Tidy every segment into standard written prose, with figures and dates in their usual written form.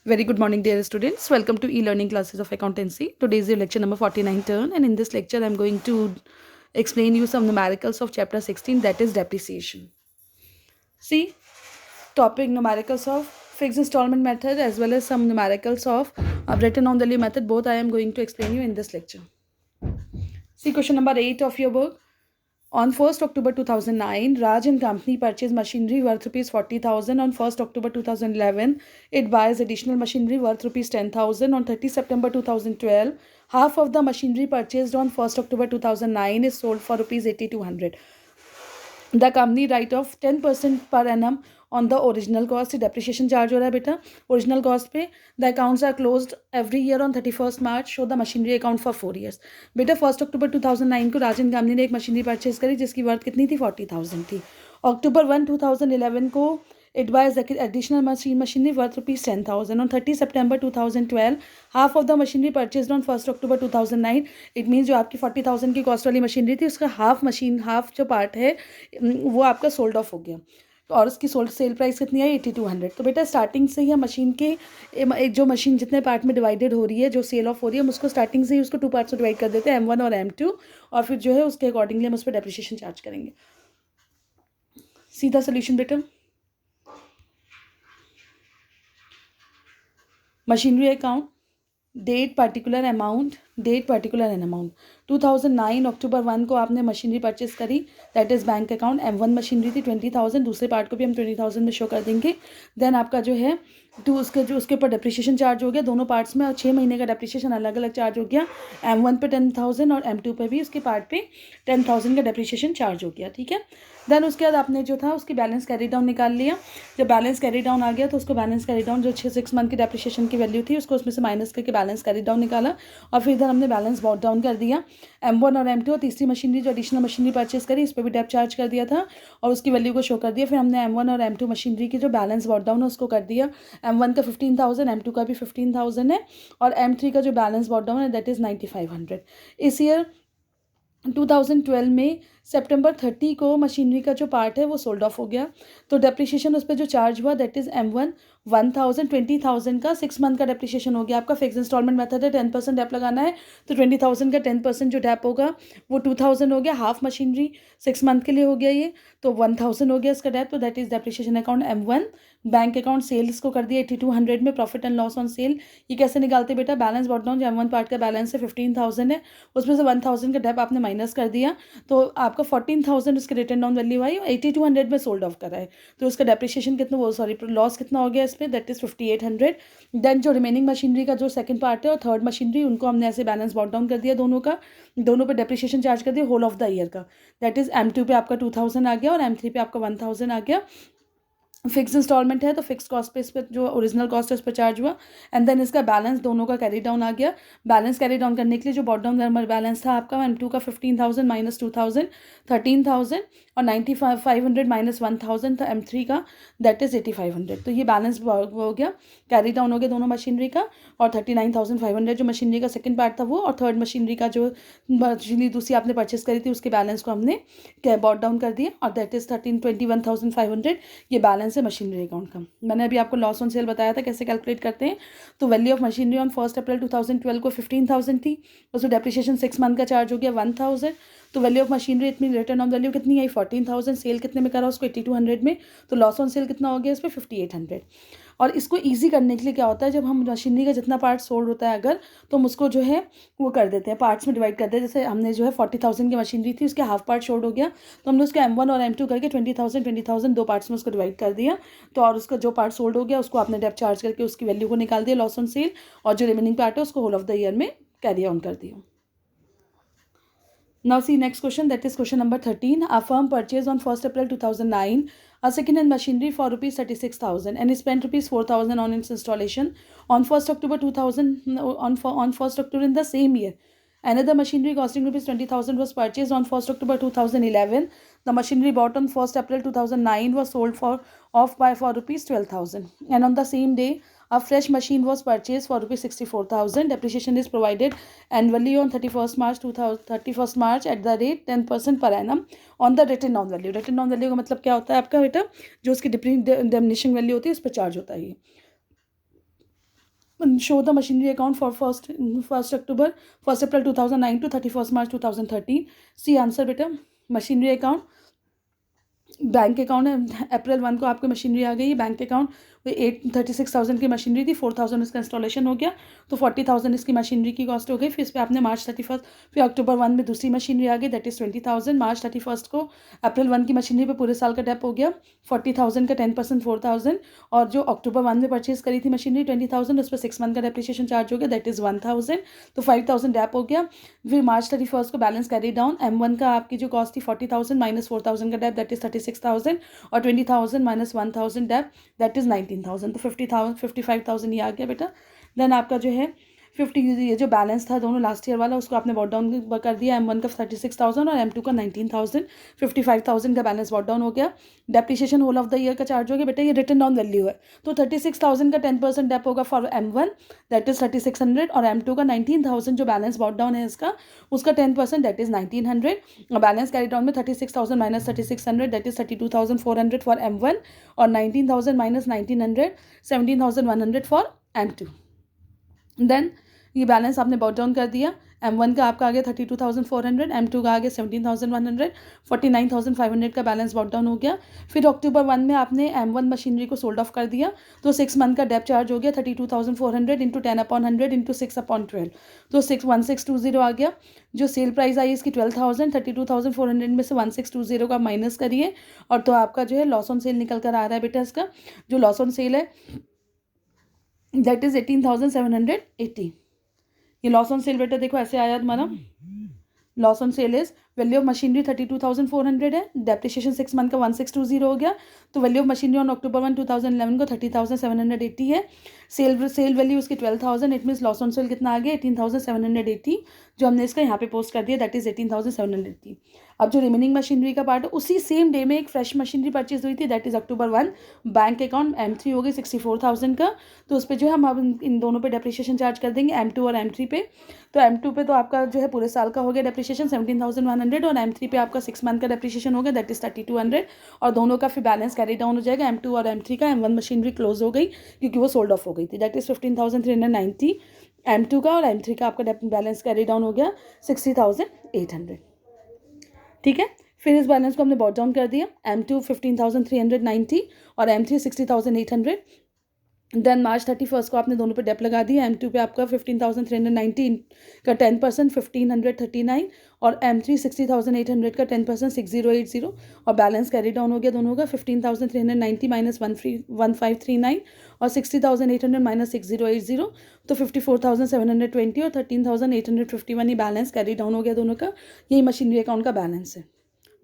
Very good morning, dear students. Welcome to e-learning classes of accountancy. Today is your lecture number 49 turn, and in this lecture, I'm going to explain you some numericals of chapter 16, that is depreciation. See, topic numericals of fixed installment method as well as some numericals of written on value method. Both I am going to explain you in this lecture. See question number 8 of your book. On 1st October 2009, Raj and Company purchased machinery worth rupees 40,000. On 1st October 2011, it buys additional machinery worth rupees 10,000. On 30 September 2012, half of the machinery purchased on 1st October 2009 is sold for rupees 8,200. The company write off 10% per annum on the original cost. Depreciation charge हो रहा है बेटा original cost पे. The accounts are closed every year on 31st March. Show the machinery account for 4 years. बेटा 1st October 2009 को राजन company ने एक machinery purchase करी जिसकी वर्थ कितनी थी 40,000 थी. October 1 2011 को it buys additional machinery worth rupees 10,000. On 30 September 2012, half of the machinery purchased on 1st October 2009. It means जो आपकी 40,000 की कॉस्ट वाली मशीनरी थी उसका हाफ जो पार्ट है वो आपका सोल्ड ऑफ हो गया और उसकी सेल प्राइस कितनी आई 8,200. तो बेटा स्टार्टिंग से ही हम मशीन के जो मशीन जितने पार्ट में डिवाइडेड हो रही है जो सेल ऑफ हो रही है हम उसको स्टार्टिंग से ही उसको 2 पार्ट्स में डिवाइड कर देते हैं M1 और M2 और फिर जो है उसके अकॉर्डिंगली हम उस पर डेप्रिसिएशन चार्ज करेंगे. सीधा सोल्यूशन बेटा. Machinery account date particular amount 2009 October 1 को आपने मशीनरी परचेस करी that is bank account M1 machinery थी 20,000. दूसरे पार्ट को भी हम 20,000 में शो कर देंगे. देन आपका जो है उसके ऊपर डेप्रिसिएशन चार्ज हो गया दोनों पार्ट्स में और 6 महीने का डेप्रिसिएशन अलग अलग चार्ज हो गया. M1 पे 10,000 और M2 पे भी उसके पार्ट पे 10,000 का डेप्रिसिएशन चार्ज हो गया. ठीक है. देन उसके बाद आपने जो था उसकी बैलेंस कैरी डाउन निकाल लिया. जब बैलेंस कैरी डाउन आ गया तो उसको बैलेंस कैरी डाउन जो 6 मंथ की डेप्रिसिएशन की वैल्यू थी उसको उसमें से माइनस करके बैलेंस कैरी डाउन निकाला और फिर इधर हमने बैलेंस बॉट डाउन कर दिया. M1 और M2 और तीसरी मशीनरी जो एडिशनल मशीनरी परचेस करी इस पर भी डेप चार्ज कर दिया था और उसकी वैल्यू को शो कर दिया. फिर हमने M1 और M2 मशीनरी की जो बैलेंस बॉट डाउन है उसको कर दिया. M1 का 15,000 M2 का भी 15,000 है और M3 का जो बैलेंस बॉट डाउन है दैट इज़ 9,500. इस ईयर 2012 में सितंबर 30 को मशीनरी का जो पार्ट है वो सोल्ड ऑफ हो गया. तो डेप्रिसिएशन उस पर जो चार्ज हुआ दैट इज़ M1 20,000 का 6 मंथ का डेप्रिसिएशन हो गया. आपका फिक्स इंस्टॉलमेंट मेथड है 10% डेप लगाना है तो 20,000 का 10% जो डेप होगा वो 2,000 हो गया. हाफ मशीनरी 6 मंथ के लिए हो गया ये तो 1,000 हो गया इसका डेप. तो that is depreciation account M1. Bank account sales को कर दिया 8,200 में profit and loss on sale. ये कैसे निकालते बेटा बैलेंस बॉट डाउन जो M1 पार्ट का बैलेंस है 15,000 है उसमें से 1,000 का डेप आपने माइनस कर दिया तो आपका 14,000 उसके रिटर्न डाउन वैल्यू आई और 8,200 में सोल्ड ऑफ करा है तो उसका डेप्रिसिएशन कितना वो लॉस कितना हो गया इस पर दैट इज़ 5,800. देन जो रिमेनिंग मशीनरी का जो सेकंड पार्ट है और थर्ड मशीनरी उनको हमने ऐसे बैलेंस बॉट डाउन कर दिया दोनों पे डेप्रिसिएशन चार्ज कर दिया होल ऑफ द ईयर का. दैट इज़ M2 पे आपका 2,000 आ गया और M3 पे आपका 1,000 आ गया. फिक्स इंस्टॉलमेंट है तो फिक्स कॉस्ट पे इस पर जो ओरिजिनल कॉस्ट है उस पर चार्ज हुआ एंड देन इसका बैलेंस दोनों का कैरी डाउन आ गया. बैलेंस कैरी डाउन करने के लिए जो बॉट डाउन नंबर बैलेंस था आपका M2 का 15,000 माइनस 2,000 13,000 और 9,500 माइनस 1,000 था M3 का दैट इज़ 8,500. तो ये बैलेंस हो गया कैरी डाउन हो गया दोनों मशीनरी का और 39,500 जो मशीनरी का सेकंड पार्ट था वो और थर्ड मशीनरी का जो मशीनरी दूसरी आपने परचेस करी थी उसके बैलेंस को हमने बॉट डाउन कर दिया और दैट इज़ 21,500. ये बैलेंस है मशीनरी अकाउंट का. मैंने अभी आपको लॉस ऑन सेल बताया था कैसे कैलकुलेट करते हैं. तो वैल्यू ऑफ मशीनरी ऑन 1 अप्रैल 2012 को 15,000 थी उसमें डेप्रिसिएशन 6 मंथ का चार्ज हो गया 1,000. तो वैल्यू ऑफ मशीनरी इतनी रिटर्न ऑन वैल्यू कितनी आई 14,000. सेल कितने में करा उसको 8,200 में तो लॉस ऑन सेल कितना हो गया इस पर 5,800. और इसको ईजी करने के लिए क्या होता है जब हम मशीनरी का जितना पार्ट सोल्ड होता है अगर तो हम उसको जो है वो कर देते हैं पार्ट्स में डिवाइड करते हैं. जैसे हमने जो है 40,000 की मशीनरी थी उसके हाफ पार्ट सोल्ड हो गया तो हमने उसके M1 और M2 करके 20,000 दो पार्ट्स में उसको डिवाइड कर दिया. तो और उसका जो पार्ट सोल्ड हो गया उसको आपने डेप चार्ज करके उसकी वैल्यू को निकाल दिया लॉस ऑन सेल और जो रिमेनिंग पार्ट है उसको होल ऑफ द ईयर में कैरी ऑन कर दिया. Now see next question, that is question number 13. A firm purchased on 1st April 2009 a second-hand machinery for rupees 36,000 and spent rupees 4,000 on its installation. On 1st October 2000 on 1st October in the same year, another machinery costing rupees 20,000 was purchased on 1st October 2011. The machinery bought on 1st April 2009 was sold for rupees 12,000 and on the same day a fresh machine was purchased for rupees 64,000. Depreciation is provided annually on 31st March at the rate 10% per annum on the written down value. Written down value का मतलब क्या होता है आपका बेटा जो उसकी depreciation value होती है उस पर चार्ज होता है. show the machinery account for 1st October 1st April 2009 to 31st March 2013. C answer बेटा, मशीनरी अकाउंट बैंक अकाउंट है, अप्रैल 1 को आपकी मशीनरी आ गई। बैंक अकाउंट 36,000 की मशीनरी थी, 4,000 इसका इंस्टॉलेशन हो गया, तो 40,000 इसकी मशीनरी की कॉस्ट हो गई। फिर इस पर आपने मार्च 31, फिर अक्टूबर 1 में दूसरी मशीनरी आ गई, दैट इज़ 20,000। मार्च 31 को अप्रैल 1 की मशीनरी पे पूरे साल का डेप हो गया 40,000 का 10% 4,000, और जो अक्टूबर 1 में परचेज करी थी मशीनरी 20,000, उस पर 6 मंथ का डेप्रिसिएशन चार्ज हो गया, दैट इज़ 1,000, तो 5,000 डेप हो गया। फिर मार्च 31 को बैलेंस कैरी डाउन, M1 का आपकी जो कॉस्ट थी 40,000 माइनस 4,000 का डेप, दैट इज़ 36,000, और 20,000 माइनस 1,000 डेप, दैट इज़ 19,000, तो 50,000 55,000 ये आ गया बेटा। देन आपका जो है 50, ये जो बैलेंस था दोनों लास्ट ईयर वाला, उसको आपने बॉट डाउन कर दिया, M1 का 36,000 और M2 का 19,000, 55,000 का बैलेंस बॉट डाउन हो गया। Depreciation whole of the year का चार्ज हो गया बेटा, ये रिटर्न ऑन वैल्यू है, तो 36,000 का 10% डेप होगा फॉर M1, दैट इज़ 3,600, और M2 का 19,000 जो बैलेंस बॉट डाउन है इसका, उसका 10% दैट इज़ 1,900, और बैलेंस कैरी डाउन में 36,000 minus 3,600 that is 32,400 for M1, और 19,000 माइनस 1,900 17,100 फॉर M2। देन ये बैलेंस आपने बॉट डाउन कर दिया, M1 का आपका आ गया 32,400, M2 का आ गया 17,100, 49,500 का बैलेंस बॉट डाउन हो गया। फिर अक्टूबर 1 में आपने M1 मशीनरी को सोल्ड ऑफ कर दिया, तो 6 मंथ का डेप चार्ज हो गया 32,400 इंटू 10/100 इंटू 6/12, तो 1620 आ गया। जो सेल प्राइस आई इसकी 12,000, 32,400 में से 1620 का माइनस करिए, और तो आपका जो है लॉस ऑन सेल निकल कर आ रहा है बेटा। इसका जो लॉस ऑन सेल है दैट इज़ 18,780। ये लॉस ऑन सेल बेटा देखो ऐसे आया तुम्हारा, loss on cell is value of machinery 32,400 है, डेप्रिसिएशन 6 मंथ का 1620 हो गया, तो value of machinery on October 1 2011 को 30,780 है। सेल वैल्यू उसकी 12,000, it means loss on cell कितना आ गया 18,780, जो हमने इसका यहाँ पे पोस्ट कर दिया, दैट इज़ 18,780। अब जो रिमेनिंग मशीनरी का पार्ट है, उसी सेम डे में एक फ्रेश मशीनरी परचेज हुई थी, that is October 1, bank account M3 हो गई 64,000 का, तो उस पर जो है हम अब इन दोनों पे डेप्रिसिएशन चार्ज कर देंगे, M2 और M3 पे। तो M2 पे तो आपका जो है पूरे साल का हो गया डेप्रिसिएशन 17,100, और M3 पे आपका 6 मंथ का डेप्रिसिएशन हो गया, दैट इज़ 3,200, और दोनों का फिर बैलेंस कैरी डाउन हो जाएगा। M2 और M3 का, M1 मशीनरी क्लोज हो गई क्योंकि वो सोल्ड ऑफ हो गई थी, दैट इज़ 15,390 M2 का, और M3 का आपका बैलेंस कैरी डाउन हो गया 60,800। ठीक है, फिर इस बैलेंस को हमने बॉट डाउन कर दिया, M2 15,390 और M3 60,800। देन मार्च 31 को आपने दोनों पे डेप लगा दिया, M2 पे आपका 15,390 का 10% 1,539, और M3 60,800 का 10% 6,080, और बैलेंस कैरी डाउन हो गया दोनों का 15,390 माइनस 1,539 और 60,800 माइनस 6,080, तो 54,720 और 13,851 ही बैलेंस कैरी डाउन हो गया दोनों का। यही मशीनरी अकाउंट का बैलेंस है।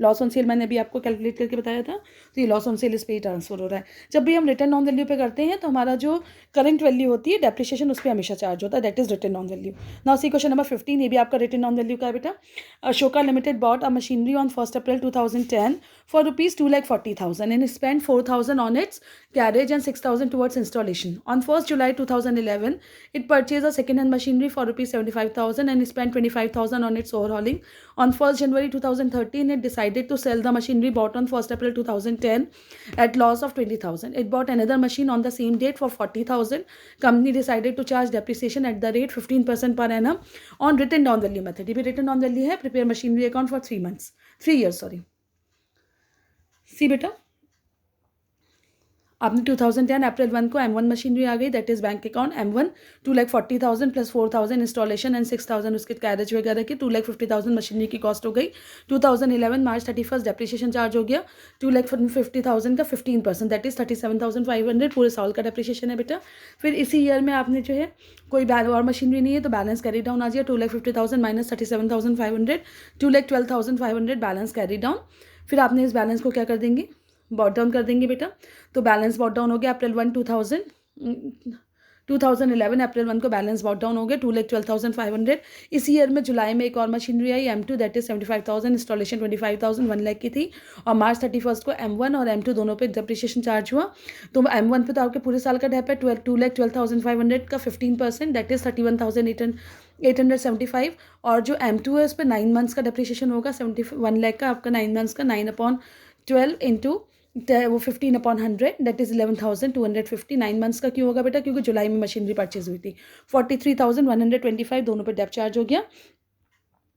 लॉस ऑन सेल मैंने अभी आपको कैलकुलेट करके बताया था, तो ये लॉस ऑन सेल इस पर ही ट्रांसफर हो रहा है। जब भी हम रिटर्न ऑन वैल्यू पे करते हैं तो हमारा जो करंट वैल्यू होती है डेप्रिसिएशन उस पर हमेशा चार्ज होता है, that is return on value. Now see question number 15, ये भी आपका रिटर्न ऑन वैल्यू का है बेटा। Ashoka limited bought a machinery on 1st April 2010 for rupees 2,40,000 and spent 4,000 on its carriage and 6,000 towards installation. On 1st July 2011, it purchased a second-hand machinery for rupees 75,000 and spent 25,000 on its overhauling. On 1st January 2013, it decided to sell the machinery bought on 1st April 2010 at loss of 20,000. It bought another machine on the same date for 40,000. Company decided to charge depreciation at the rate 15% per annum on written down value method. ये भी written down value है, prepare machinery account for 3 years, sorry. सी बेटा, आपने 2010 अप्रैल 1 को M1 machinery आ गई, that is bank account M1 2,40,000 plus 4,000 installation and 6,000 उसके carriage वगैरह की 2,50,000 मशीनरी की कॉस्ट हो गई। 2011 मार्च 31 डेप्रिसिएशन चार्ज हो गया 2,50,000 का 15%, दैट इज 37,500 पूरे साल का डेप्रिसिएशन है बेटा। फिर इसी ईयर में आपने जो है कोई और मशीनरी नहीं है तो बैलेंस कैरी डाउन आ जाए 2,50,000 माइनस 37,500 2,12,500 बैलेंस कैरी डाउन। फिर आपने इस बैलेंस को क्या कर देंगे, बॉट डाउन कर देंगे बेटा। तो बैलेंस बॉट डाउन हो गया अप्रैल 1 2011 अप्रैल 1 को बैलेंस बॉट डाउन हो गया 2,12,500। इसी ईयर में जुलाई में एक और machinery I M2 that is 75,000, installation 25,000 1 lakh की थी, और मार्च 31 को M1 और M2 दोनों पे डेप्रिसिएशन चार्ज हुआ। तो M1 पे तो आपके पूरे साल का डेप है 2,12,500 का 15%, दैट इज 31,875, और जो M2 है उस पर 9 मंथ्स का डेप्रिसिएशन होगा 71 लाख का आपका 9 मंथ्स का 9/12 इंटू वो 15/100 दैट इज़ 11,250। 9 मंथ्स का क्यों होगा बेटा? क्योंकि जुलाई में मशीनरी परचेज हुई थी। 43,125 दोनों पे डेप चार्ज हो गया।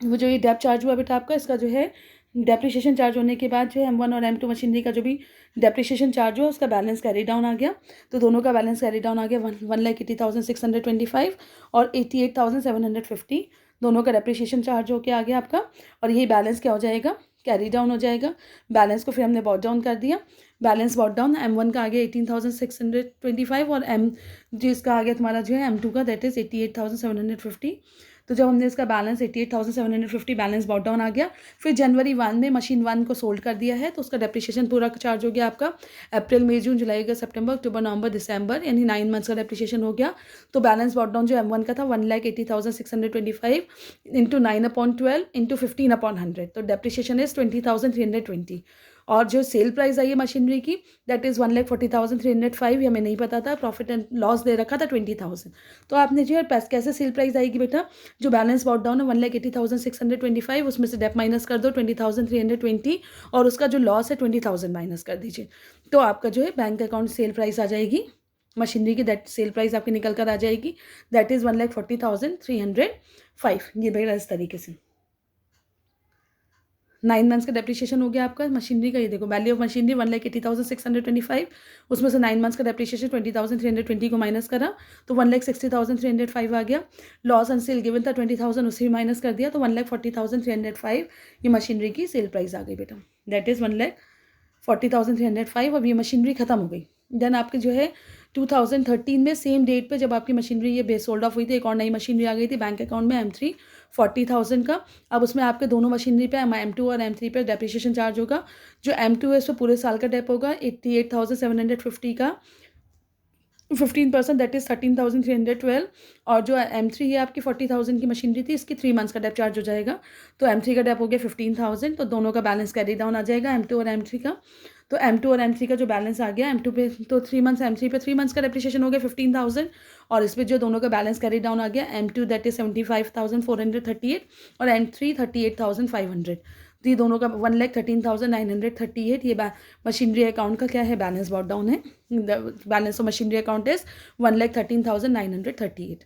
वो जो ये डेप चार्ज हुआ बेटा आपका, इसका जो है डेप्रिसिएशन चार्ज होने के बाद जो है M1 और M2 मशीनरी का जो भी डेप्रिसिएशन चार्ज हुआ उसका बैलेंस कैरी डाउन आ गया। तो दोनों का बैलेंस कैरी डाउन आ गया 1,80,625 और 88,750 दोनों का डेप्रिसिएशन चार्ज होके आ गया आपका। और यही बैलेंस क्या हो जाएगा? कैरी डाउन हो जाएगा। बैलेंस को फिर हमने बॉट डाउन कर दिया। बैलेंस बॉट डाउन M1 का आ गया 18,625 और जिसका आ गया तुम्हारा जो है M2 का दैट इज़ 88,750। तो जब हमने इसका बैलेंस 88,750 बैलेंस बॉट डाउन आ गया, फिर जनवरी 1 में मशीन 1 को सोल्ड कर दिया है तो उसका डेप्रिसिएशन पूरा चार्ज हो गया आपका। अप्रैल मई जून जुलाई अगस्त सितंबर अक्टूबर नवंबर दिसंबर यानी 9 मंथ्स का डेप्रिसिएशन हो गया। तो बैलेंस बॉट डाउन जो M1 का था 1,80,625 इंटू 9/12 इंटू 15/100 तो डेप्रिसिएशन इज 20,320। और जो सेल प्राइस आई है मशीनरी की दैट इज़ 1,40,305। ये हमें नहीं पता था, प्रॉफिट एंड लॉस दे रखा था 20,000। तो आपने जो है कैसे सेल प्राइस आएगी बेटा? जो बैलेंस बॉट डाउन है 1,80,625 उसमें से डेप माइनस कर दो 20,320 और उसका जो लॉस है 20,000 माइनस कर दीजिए। तो आपका जो है बैंक अकाउंट सेल प्राइस आ जाएगी मशीनरी की, दैट सेल प्राइस आपकी निकल कर आ जाएगी दैट इज़ 1,40,305। ये बेटा इस तरीके से 9 मंथ्स का डेप्रिसिएशन हो गया आपका मशीनरी का। ये देखो वैल्यू ऑफ मशीनरी 1,80,625 उसमें से 9 मंथ्स का डेप्रिसिएशन 20,320 को माइनस करा तो 1,60,305 आ गया। लॉस ऑन सेल गिवन था 20,000 उसे भी माइनस कर दिया तो 1,40,305 ये मशीनरी की सेल प्राइस आ गई बेटा। That is 1,40,305। अब ये मशीनरी खत्म हो गई। देन आपके जो है 2013 में सेम डेट पे जब आपकी मशीनरी ये बेस सोल्ड ऑफ हुई थी एक और नई मशीनरी आ गई थी बैंक अकाउंट में M3 40,000 का। अब उसमें आपके दोनों मशीनरी पे M2 और M3 पे डेप्रिसिएशन चार्ज होगा। जो M2 है उस पर पूरे साल का डेप होगा 88,750 का 15% दैट इज़ 13,312। और जो M3 है आपकी 40,000 की मशीनरी थी इसकी 3 मंथ्स का डेप चार्ज हो जाएगा। तो M3 का डेप हो गया 15,000 तो दोनों का बैलेंस कैरी डाउन आ जाएगा M2 और M3 का। तो M2 और M3 का जो बैलेंस आ गया M2 पे तो 3 मंथ्स M3 पे 3 मंथ्स का डेप्रिसिएशन हो गया 15,000 और इस पर जो दोनों का बैलेंस कैरी डाउन आ गया M2 दैट इज़ 75,438 और M3 38,500। तो ये दोनों का 1,13,938 ये मशीनरी अकाउंट का क्या है? बैलेंस बॉट डाउन है। Balance of machinery account is 1,13,938।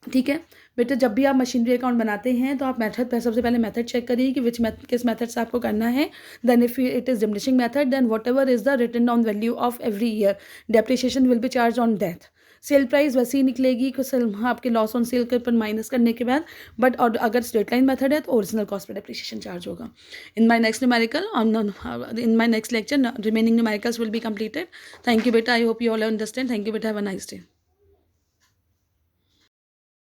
ठीक है बेटा, जब भी आप मशीनरी अकाउंट बनाते हैं तो आप मेथड सबसे पहले मेथड चेक करिए कि किस मेथड से आपको करना है। Then if it is diminishing method then whatever is the written down value of every year depreciation will be charge on death. Sale price वैसी ही निकलेगी कुछ आपके लॉस ऑन सेल के ऊपर माइनस करने के बाद। बट और अगर स्ट्रेट लाइन मेथड है तो ओरिजिनल कॉस्ट पर डेप्रिसिएशन चार्ज होगा। In my next numerical in my next lecture remaining numericals will be completed. Thank you बेटा, I hope you all understand. Thank you बेटा, हैव अ नाइस डे।